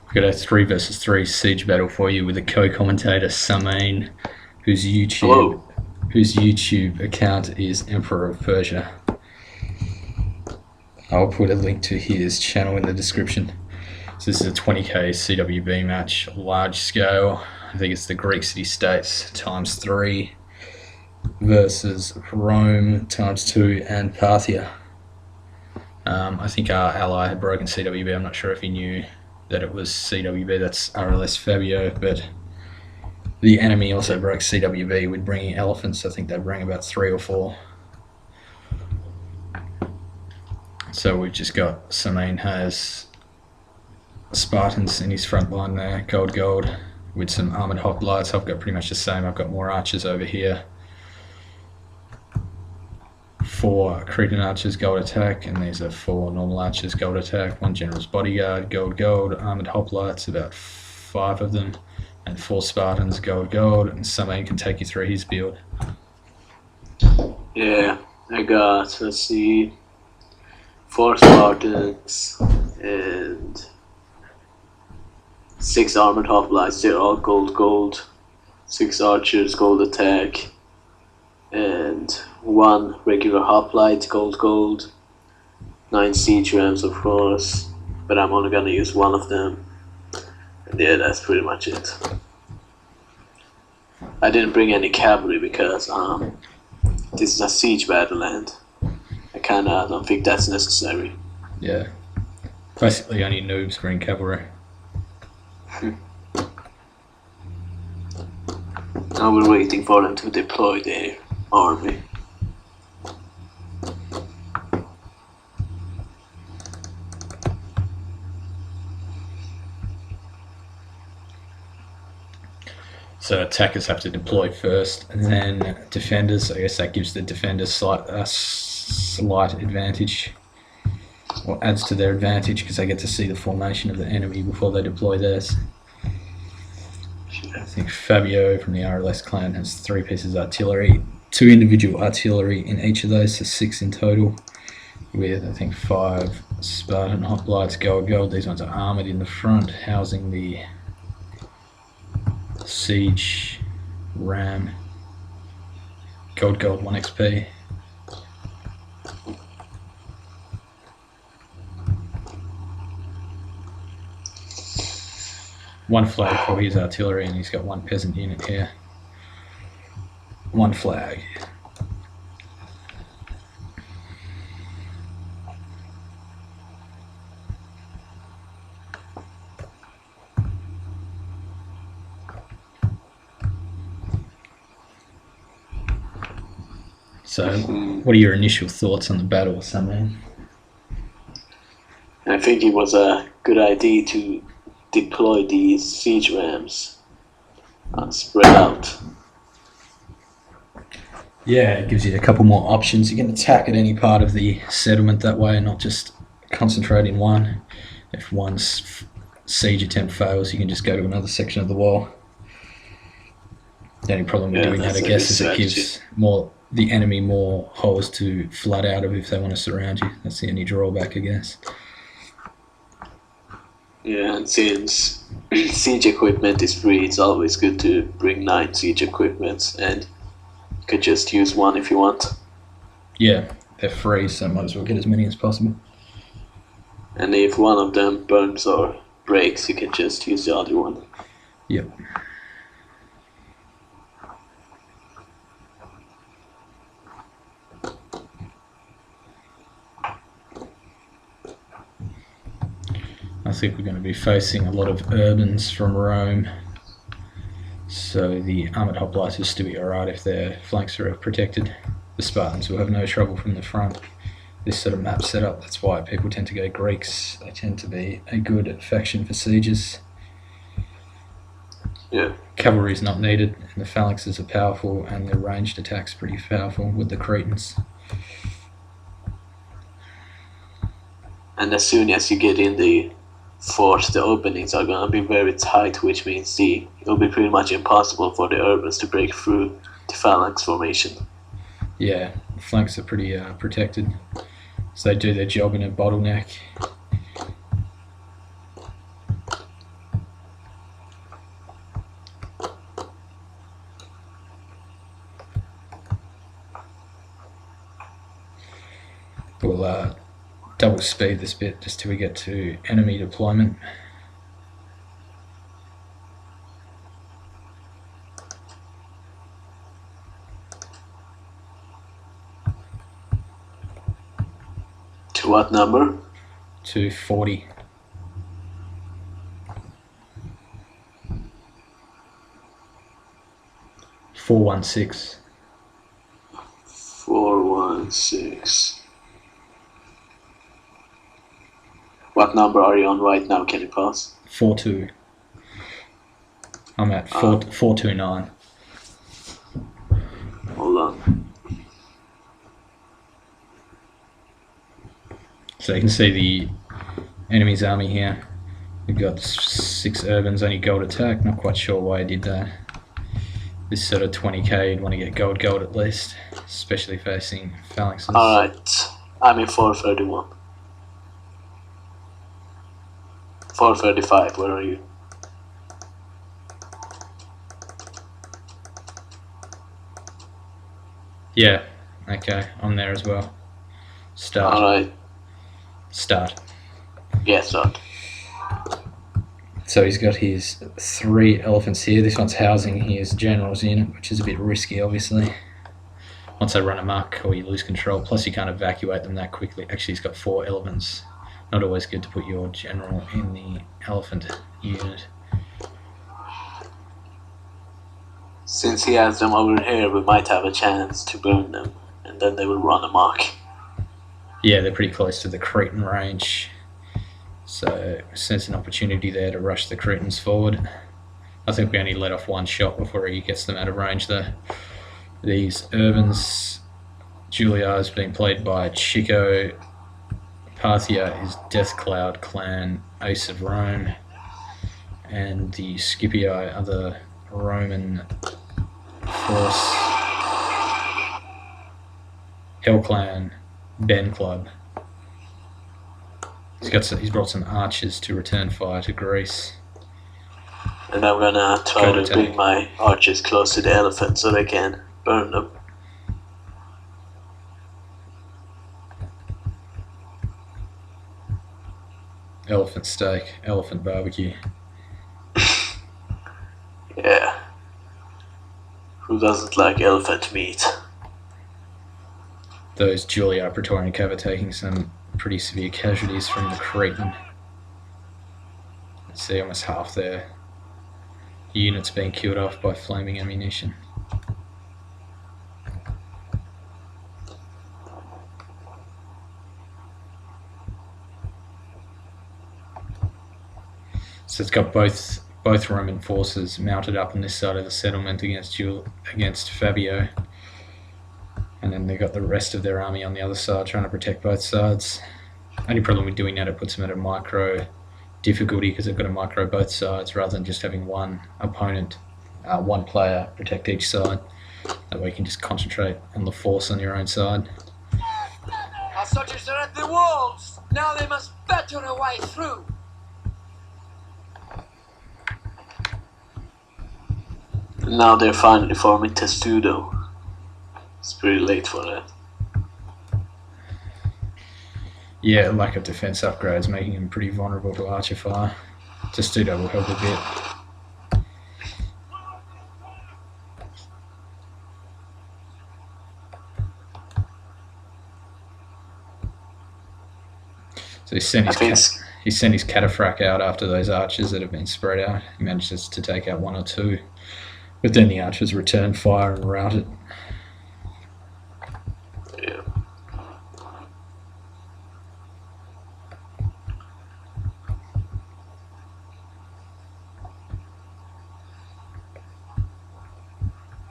We've got a 3 versus 3 siege battle for you with a co-commentator, Saman, whose YouTube account is Emperor of Persia. I'll put a link to his channel in the description. So this is a 20k CWB match, large scale. I think it's the Greek city-states times 3 versus Rome times 2 and Parthia. I think our ally had broken CWB. I'm not sure if he knew that it was CWB. That's RLS Fabio, but the enemy also broke CWB with bringing elephants. I think they bring about 3 or 4. So we've just got Saman has Spartans in his front line there, gold, with some armoured hoplites. I've got pretty much the same. I've got more archers over here. 4 Cretan archers, gold attack, and these are 4 normal archers, gold attack. 1 general's bodyguard, gold, armoured hoplites, about 5 of them, and 4 Spartans, gold, and Saman can take you through his build. Yeah, I got, let's see, 4 Spartans and 6 armored hoplites. They're all gold. 6 archers, gold attack, and 1 regular hoplite, gold. 9 siege rams, of course, but I'm only gonna use 1 of them. And yeah, that's pretty much it. I didn't bring any cavalry because this is a siege battle and I kinda don't think that's necessary. Yeah, basically only noobs bring cavalry. Now we're waiting for them to deploy their army. So attackers have to deploy first, and then defenders. I guess that gives the defenders slight advantage, or adds to their advantage because they get to see the formation of the enemy before they deploy theirs. I think Fabio from the RLS clan has 3 pieces of artillery, 2 individual artillery in each of those, so 6 in total, with I think 5 Spartan hoplites, gold. These ones are armoured in the front, housing the siege ram, gold 1 XP. One flag for his artillery, and he's got 1 peasant unit here. 1 flag. So, what are your initial thoughts on the battle, Saman? I think it was a good idea to deploy these siege rams spread out. Yeah, it gives you a couple more options. You can attack at any part of the settlement that way and not just concentrate in one. If one siege attempt fails, you can just go to another section of the wall. The only problem with doing that, I guess, is it gives the enemy more holes to flood out of if they want to surround you. That's the only drawback, I guess. Yeah, and since siege equipment is free, it's always good to bring 9 siege equipments, and you could just use 1 if you want. Yeah, they're free, so might as well get as many as possible. And if one of them burns or breaks, you can just use the other one. Yep. I think we're going to be facing a lot of urbans from Rome, so the armoured hoplites will still be alright if their flanks are protected. The Spartans will have no trouble from the front. This sort of map setup, that's why people tend to go Greeks. They tend to be a good faction for sieges. Yeah. Cavalry is not needed, and the phalanxes are powerful, and the ranged attacks pretty powerful with the Cretans. And as soon as you get in the fort, the openings are going to be very tight, which means it'll be pretty much impossible for the urbans to break through the phalanx formation. Yeah, the flanks are pretty protected, so they do their job in a bottleneck. We'll double speed this bit just till we get to enemy deployment. To what number? To 40. .416. 416. What number are you on right now? Can you pass? 42. I'm at 429. Hold on. So you can see the enemy's army here. We've got 6 urbans, only gold attack. Not quite sure why I did that. This sort of 20k, you'd want to get gold at least, especially facing phalanxes. Alright, I'm in 431. 435, where are you? Yeah, okay, I'm there as well. Start. Alright. Start. Yeah, start. So he's got his 3 elephants here. This one's housing his general's unit, which is a bit risky, obviously. Once they run amok or you lose control, plus you can't evacuate them that quickly. Actually, he's got 4 elephants. Not always good to put your general in the elephant unit. Since he has them over here, we might have a chance to burn them, and then they will run amok. Yeah, they're pretty close to the Cretan range. So, sense an opportunity there to rush the Cretans forward. I think we only let off 1 shot before he gets them out of range though. These urbans, Julia is being played by Chiko. Parthia is DeathCloud clan, AceofRome. And the Scipii are the Roman force. Hell clan, Benclub. He's brought some archers to return fire to Greece. And I'm gonna try to bring my archers close to the elephant so they can burn them. Elephant steak, elephant barbecue. Yeah. Who doesn't like elephant meat? Those Julia Praetorian Cav are taking some pretty severe casualties from the Cretan. Let's see, almost half their units being killed off by flaming ammunition. So it's got both Roman forces mounted up on this side of the settlement against Fabio. And then they've got the rest of their army on the other side trying to protect both sides. Only problem with doing that, it puts them at a micro difficulty because they've got to micro both sides rather than just having one opponent, one player protect each side. That way you can just concentrate on the force on your own side. Our soldiers are at the walls. Now they must batter a way through. Now they're finally forming Testudo. It's pretty late for that. Yeah, lack of defense upgrades making him pretty vulnerable to archer fire. Testudo will help a bit. So he sent his cataphract out after those archers that have been spread out. He manages to take out 1 or 2, but then the archers return fire and rout it. Yeah.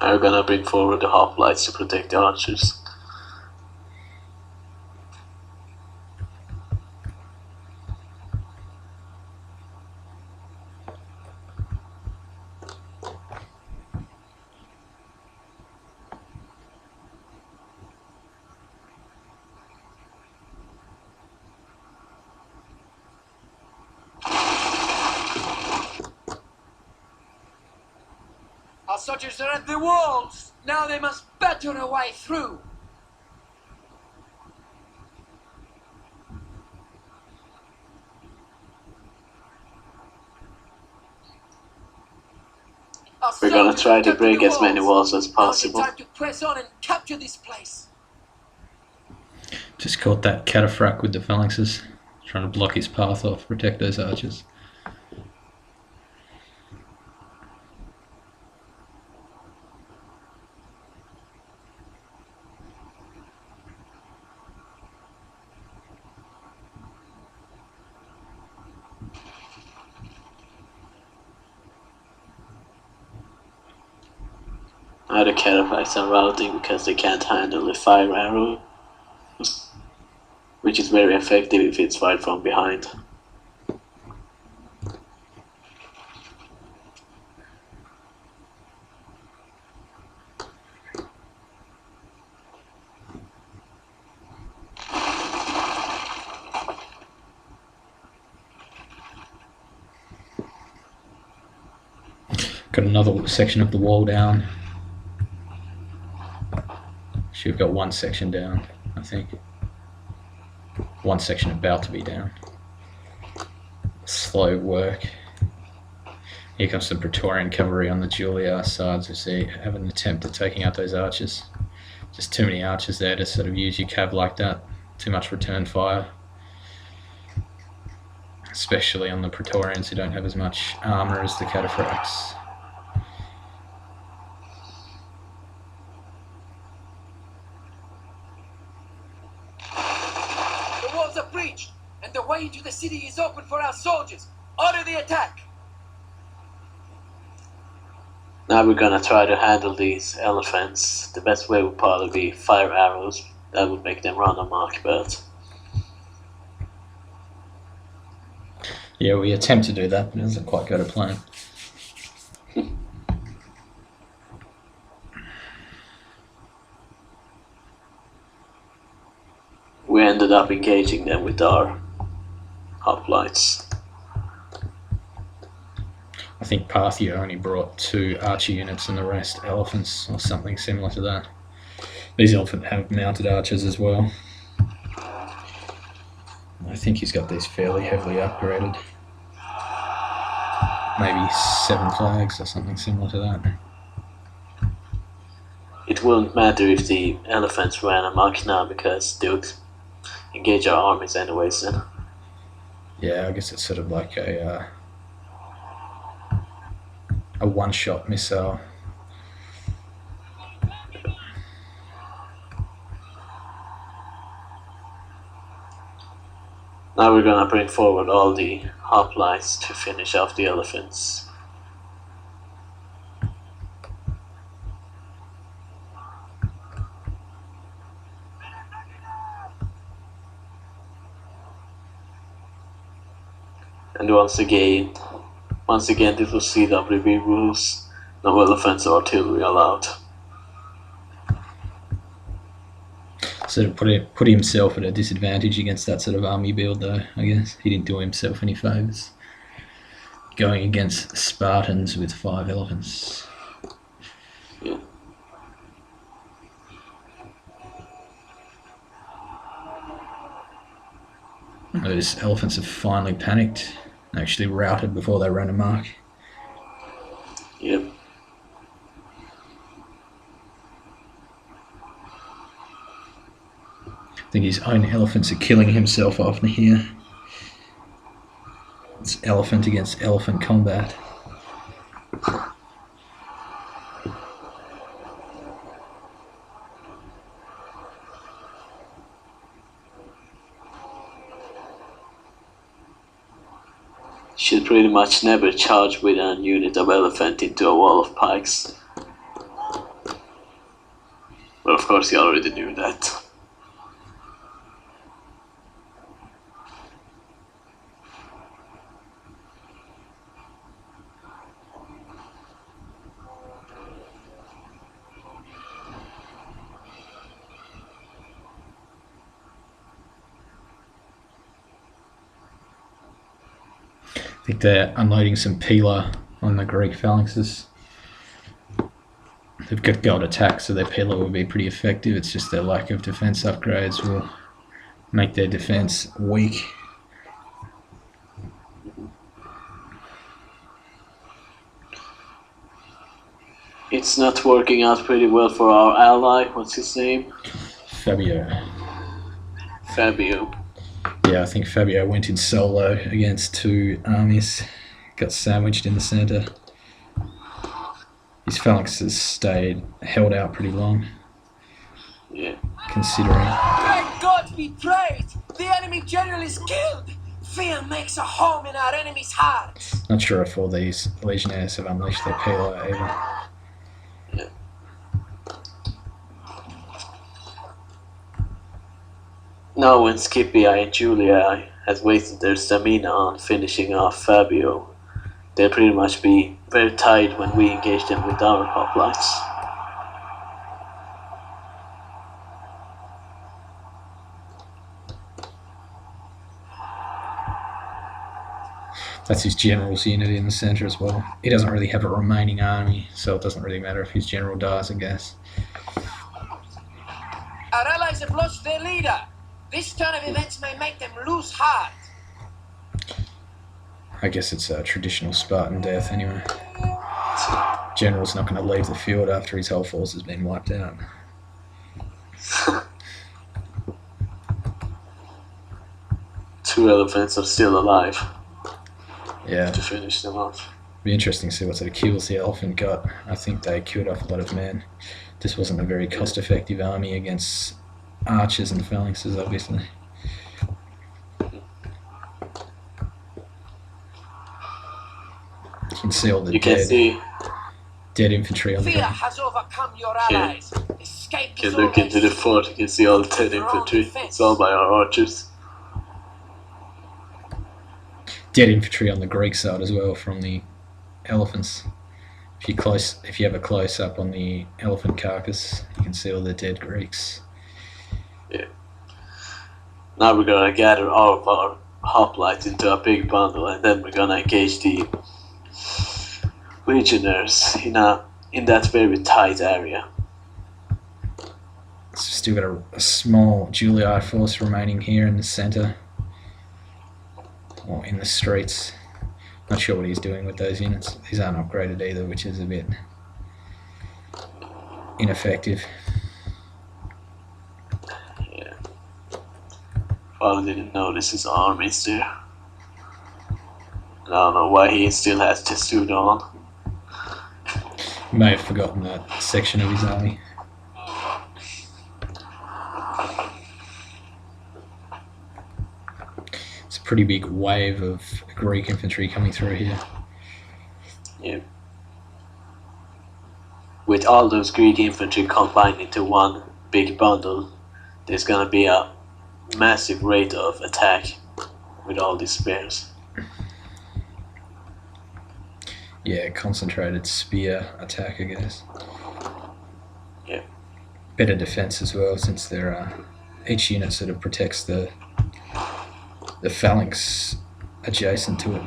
I'm gonna bring forward the hoplites to protect the archers. Our soldiers are at the walls. Now they must batter a way through. We're gonna try to break as many walls as possible. Time to press on and capture this place. Just caught that cataphract with the phalanxes, trying to block his path off, protect those archers. Now the cataphracts are routing because they can't handle the fire arrow, which is very effective if it's fired from behind. Got another section of the wall down. We've got one section down, I think. One section about to be down. Slow work. Here comes the Praetorian cavalry on the Julia sides. We see have an attempt at taking out those archers. Just too many archers there to sort of use your cav like that. Too much return fire. Especially on the Praetorians who don't have as much armour as the cataphracts. The way into the city is open for our soldiers. Order the attack. Now we're gonna try to handle these elephants. The best way would probably be fire arrows. That would make them run amok, but yeah, we attempt to do that, but it doesn't quite go to plan. we ended up engaging them with our hoplites. I think Parthia only brought 2 archer units and the rest elephants or something similar to that. These elephants have mounted archers as well. I think he's got these fairly heavily upgraded. Maybe 7 flags or something similar to that. It wouldn't matter if the elephants ran amok now because they would engage our armies anyways then. Yeah, I guess it's sort of like a one-shot missile. Now we're gonna bring forward all the hoplites to finish off the elephants. And once again this was CWB rules. No elephants or artillery allowed. Sort of put himself at a disadvantage against that sort of army build though, I guess. He didn't do himself any favours. Going against Spartans with 5 elephants. Yeah. Those elephants have finally panicked. Actually routed before they ran amok. Yep. I think his own elephants are killing himself off here. It's elephant against elephant combat. Should pretty much never charge with a unit of elephant into a wall of pikes. But of course he already knew that. I think they're unloading some peeler on the Greek phalanxes. They've got gold attack, so their peeler will be pretty effective. It's just their lack of defense upgrades will make their defense weak. It's not working out pretty well for our ally. What's his name? Fabio. Fabio. Yeah, I think Fabio went in solo against two armies, got sandwiched in the centre. His phalanxes held out pretty long. Yeah. Considering. May God be praised! The enemy general is killed! Fear makes a home in our enemy's hearts! Not sure if all these legionnaires have unleashed their PLR either. Yeah. Now when Scipio and Julia has wasted their stamina on finishing off Fabio, they'll pretty much be very tired when we engage them with our hoplites. That's his general's unit in the centre as well. He doesn't really have a remaining army, so it doesn't really matter if his general dies, I guess. Our allies have lost their leader! This turn of events may make them lose heart! I guess it's a traditional Spartan death anyway. General's not going to leave the field after his whole force has been wiped out. Two elephants are still alive. Yeah. To finish them off. Be interesting to see what sort of kills the elephant got. I think they killed off a lot of men. This wasn't a very cost-effective army against archers and phalanxes, obviously. You can see all the dead infantry on the Fear ground. has overcome your allies. Escape You is can look into the fort, you can see all the dead infantry. It's all by our archers. Dead infantry on the Greek side as well from the elephants. If you have a close up on the elephant carcass, you can see all the dead Greeks. Yeah. Now we're gonna gather all of our hoplites into a big bundle, and then we're gonna engage the legionnaires in that very tight area. Still got a small Julii force remaining here in the centre. Or in the streets. Not sure what he's doing with those units. These aren't upgraded either, which is a bit ineffective. Yeah. Probably didn't notice his armies there. I don't know why he still has this suit on. He may have forgotten that section of his army. Pretty big wave of Greek infantry coming through here. Yeah. With all those Greek infantry combined into one big bundle, there's gonna be a massive rate of attack with all these spears. Yeah, concentrated spear attack, I guess. Yeah. Better defense as well, since there are each unit sort of protects the phalanx adjacent to it.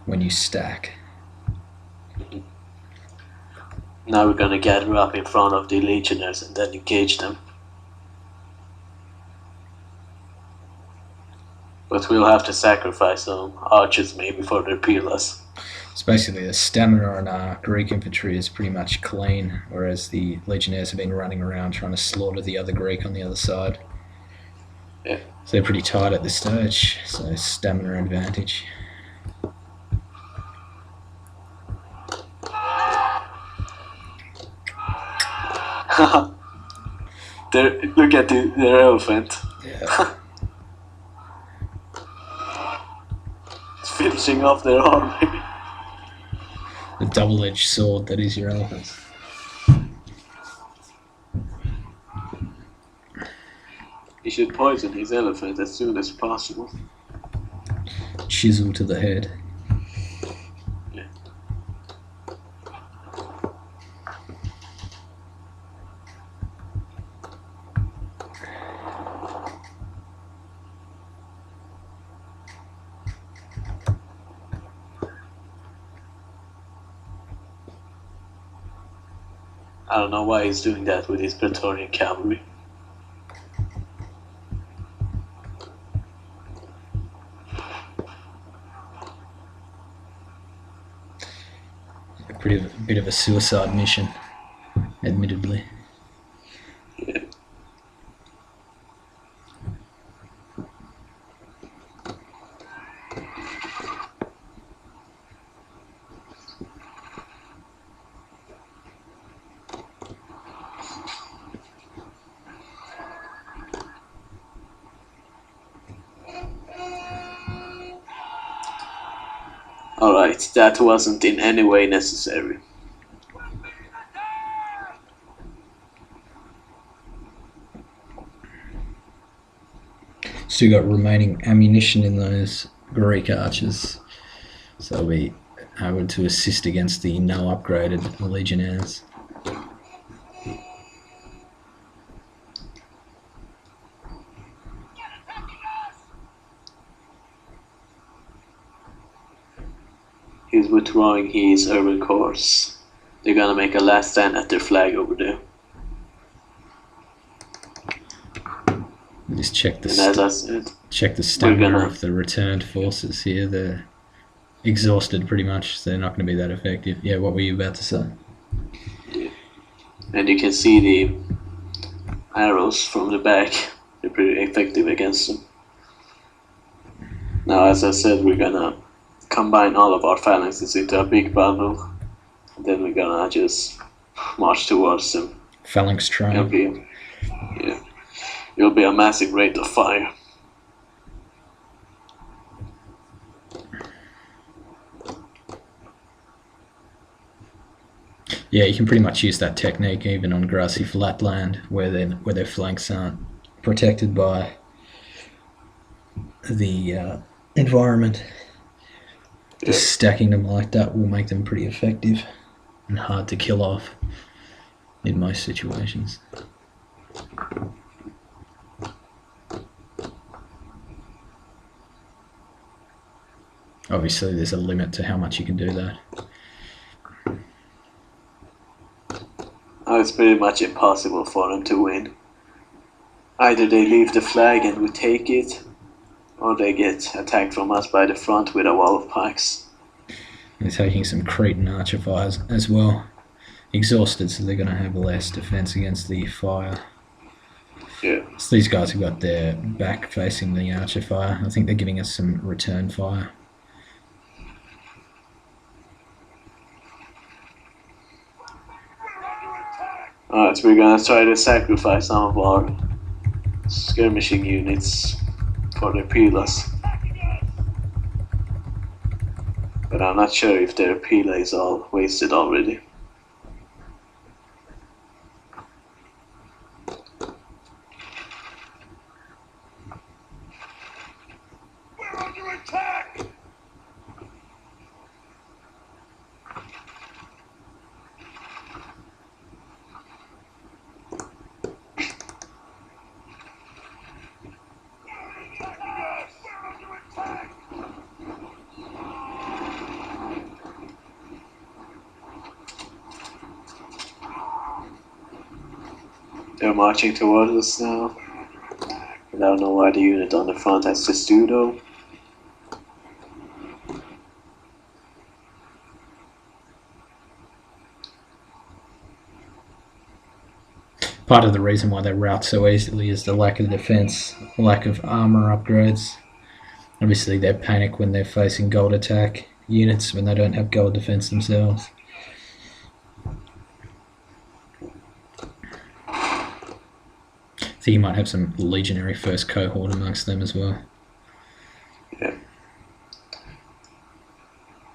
When you stack. Now we're gonna gather up in front of the legionnaires and then engage them. But we'll have to sacrifice some archers maybe for their pillars. It's basically the stamina on our Greek infantry is pretty much clean, whereas the legionnaires have been running around trying to slaughter the other Greek on the other side. Yeah. So they're pretty tight at this stage, so stamina advantage. Look at their elephant. Yeah. It's finishing off their army. The double-edged sword that is your elephant. You should poison his elephant as soon as possible. Chisel to the head. Yeah. I don't know why he's doing that with his Praetorian cavalry. bit of a suicide mission, admittedly. Yeah. Alright, that wasn't in any way necessary. Still got remaining ammunition in those Greek archers, so they'll be able to assist against the no upgraded legionnaires. He's withdrawing his urban course. They're gonna make a last stand at their flag over there. Just check the And as I said, stamina of the returned forces here. They're exhausted pretty much, so they're not going to be that effective. Yeah, what were you about to say? yeah. And you can see the arrows from the back. They're pretty effective against them. Now, as I said, we're gonna combine all of our phalanxes into a big bundle. And then we're gonna just march towards them. Phalanx train. It'll be a massive rate of fire. Yeah, you can pretty much use that technique even on grassy flat land where their flanks aren't protected by the environment. Just stacking them like that will make them pretty effective and hard to kill off in most situations. Obviously, there's a limit to how much you can do that. Oh, it's pretty much impossible for them to win. Either they leave the flag and we take it, or they get attacked from us by the front with a wall of pikes. They're taking some Cretan archer fires as well. Exhausted, so they're going to have less defense against the fire. Yeah. So these guys have got their back facing the archer fire. I think they're giving us some return fire. Alright, so we're gonna try to sacrifice some of our skirmishing units for their pilas. But I'm not sure if their pila is all wasted already. We're under attack! They're marching towards us now. I don't know why the unit on the front has to do though. Part of the reason why they rout so easily is the lack of defense, lack of armor upgrades. Obviously they panic when they're facing gold attack units when they don't have gold defense themselves. So you might have some legionary first cohort amongst them as well. Yeah.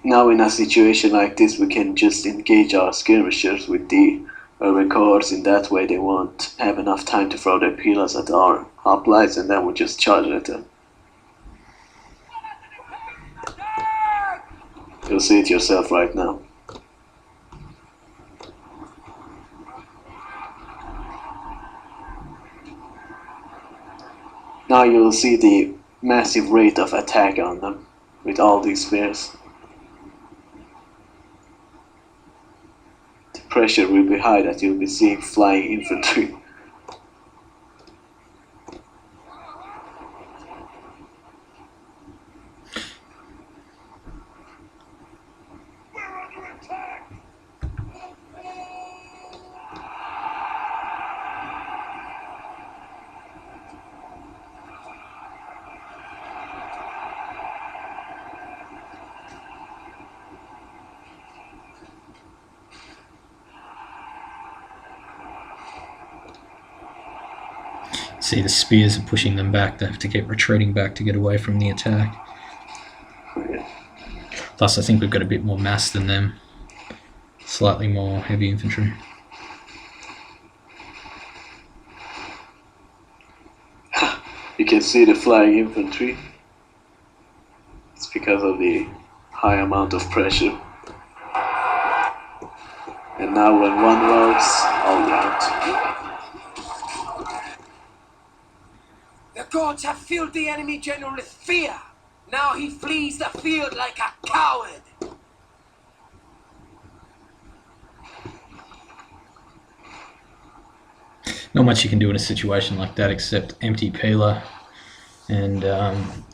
Now in a situation like this we can just engage our skirmishers with the urban cores. In that way they won't have enough time to throw their pilas at our hoplites, and then we'll just charge at them. You'll see it yourself right now. Now you'll see the massive rate of attack on them with all these spears. The pressure will be high that you'll be seeing flying infantry. See, the spears are pushing them back. They have to keep retreating back to get away from the attack. Plus, I think we've got a bit more mass than them. Slightly more heavy infantry. You can see the flying infantry. It's because of the high amount of pressure. And now when one routes, all rout. The gods have filled the enemy general with fear. Now he flees the field like a coward. Not much you can do in a situation like that except empty peeler and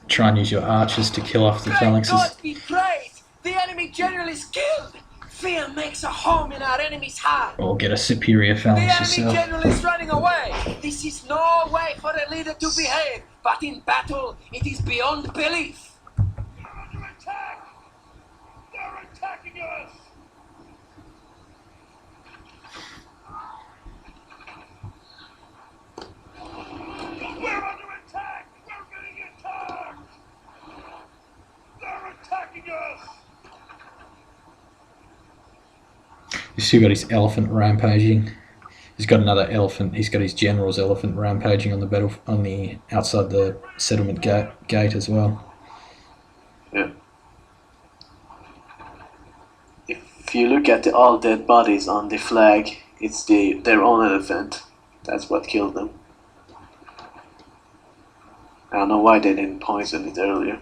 try and use your archers to kill off the phalanxes. God be praised! The enemy general is killed! Fear makes a home in our enemy's heart! Or get a superior phalanx The enemy yourself. general is running away! This is no way for a leader to behave, but in battle it is beyond belief! We're under attack! They're attacking us! We're under attack! We're being attacked! They're attacking us! He's still got his elephant rampaging. He's got another elephant. He's got his general's elephant rampaging on the outside the settlement gate as well. Yeah. If you look at the all dead bodies on the flag, it's their own elephant. That's what killed them. I don't know why they didn't poison it earlier.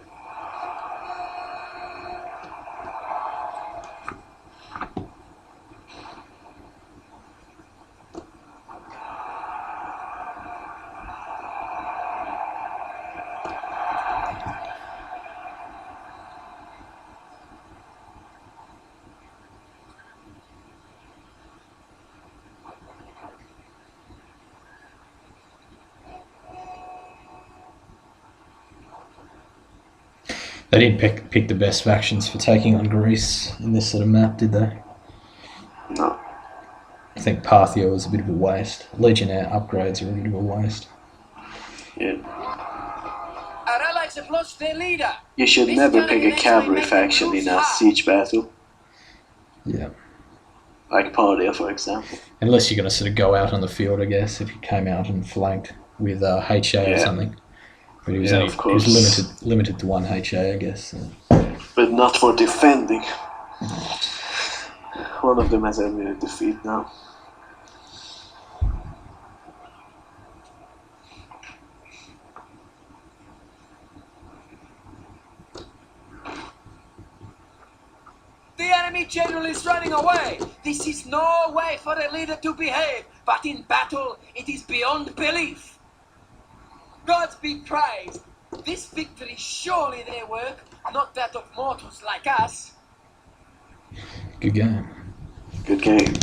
They didn't pick the best factions for taking on Greece in this sort of map, did they? No. I think Parthia was a bit of a waste. Legionnaire upgrades are a bit of a waste. Yeah. Our allies have lost their leader! You should This never enemy pick a makes cavalry me make faction them in a lose siege battle. Yeah. Like Parthia, for example. Unless you're going to sort of go out on the field, I guess, if you came out and flanked with HA or something. But he was, Yeah, only, of he was course. limited to one HA, I guess. So. But not for defending. One of them has admitted defeat now. The enemy general is running away! This is no way for a leader to behave, but in battle it is beyond belief! Gods be praised! This victory is surely their work, not that of mortals like us. Good game. Good game.